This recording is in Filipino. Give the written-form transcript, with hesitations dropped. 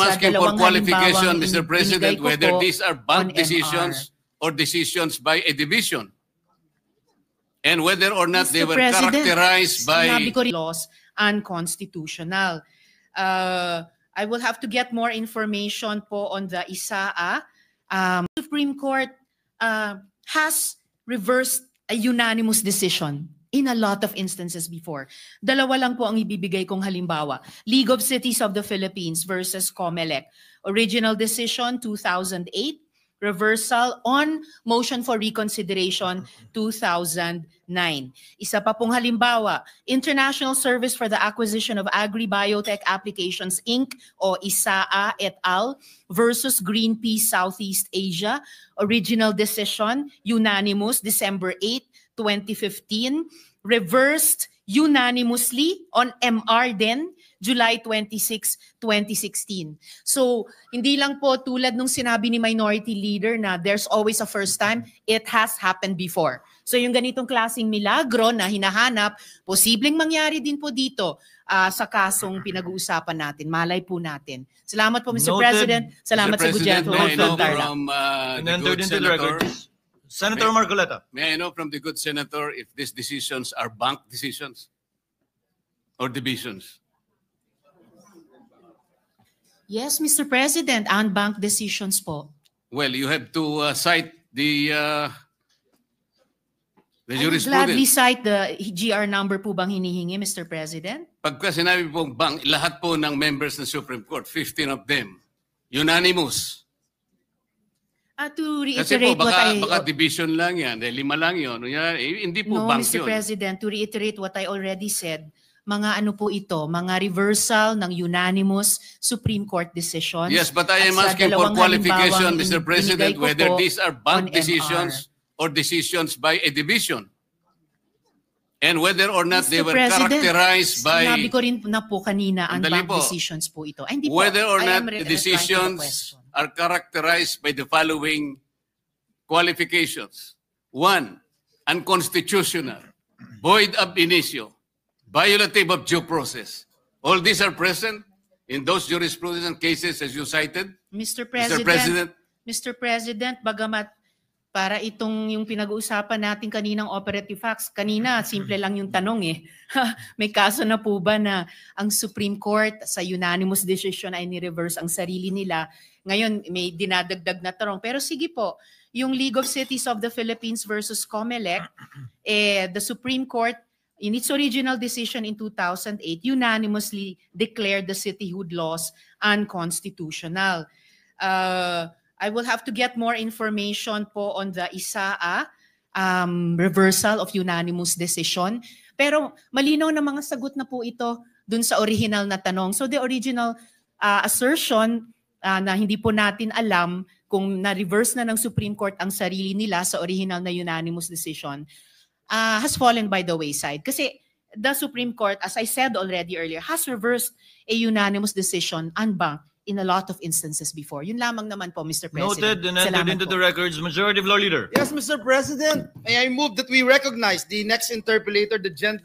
asking for qualification, Mr. President, ko whether po these are bank on decisions or decisions by a division. And whether or not they Mr. were President, characterized by sinabi ko rin, laws unconstitutional. I will have to get more information po on the ISAA. Supreme Court has reversed a unanimous decision in a lot of instances before. Dalawa lang po ang ibibigay kong halimbawa. League of Cities of the Philippines versus COMELEC. Original decision, 2008. Reversal on motion for reconsideration, 2009. Isa pa pong halimbawa, International Service for the Acquisition of Agri-Biotech Applications, Inc. o ISAA et al. Versus Greenpeace Southeast Asia. Original decision, unanimous, December 8, 2015. Reversed unanimously on MR din, July 26, 2016. So, hindi lang po tulad nung sinabi ni Minority Leader na there's always a first time, it has happened before. So, yung ganitong klaseng milagro na hinahanap, posibleng mangyari din po dito sa kasong pinag-uusapan natin. Malay po natin. Salamat po, Mr. President. Salamat Mr. sa Gudyan. May I know from the good Senator, Senator Marcoleta. may I know from the good Senator if these decisions are bank decisions or divisions? Yes, Mr. President, unbanked decisions po. Well, you have to cite the I would jurisprudence. gladly cite the GR number po bang hinihingi, Mr. President? Pagka sinabi pong bank, lahat po ng members ng Supreme Court, 15 of them, unanimous. To Kasi po, reiterate what baka division lang yan, dahil 5 lang yun. Hindi po No, bank Mr. yun. President, to reiterate what I already said, mga ano po ito, mga reversal ng unanimous Supreme Court decisions. Yes, but I am At sa asking for dalawang qualification, halimbawang Mr. President, binigay ko whether po these are on bank MR. decisions or decisions by a division. And whether or not they Mr. were President, characterized by... sinabi ko rin na po kanina, Sandali unbanked po. decisions po ito. Ay, hindi po. Whether or I not am the replying to the decisions question. are characterized by the following qualifications. 1, unconstitutional, void ab initio, violative of due process. All these are present in those jurisprudence cases as you cited. Mr. President. Bagamat para itong yung pinag-uusapan natin kaninang operative facts, kanina simple lang yung tanong eh. May kaso na po ba na ang Supreme Court sa unanimous decision ay ni-reverse ang sarili nila? Ngayon may dinadagdag na tanong. Pero sige po, yung League of Cities of the Philippines versus COMELEC, the Supreme Court in its original decision in 2008 unanimously declared the cityhood laws unconstitutional. I will have to get more information po on the ISAA reversal of unanimous decision. Pero malinaw na mga sagot na po ito dun sa original na tanong. So the original assertion na hindi po natin alam kung na-reverse na ng Supreme Court ang sarili nila sa original na unanimous decision has fallen by the wayside. Kasi the Supreme Court, as I said already earlier, has reversed a unanimous decision unbanked in a lot of instances before. Yun lamang naman po, Mr. President. Noted and entered Salamat into po. the records. Majority Floor Leader. Yes, Mr. President. May I move that we recognize the next interpellator, the gentleman.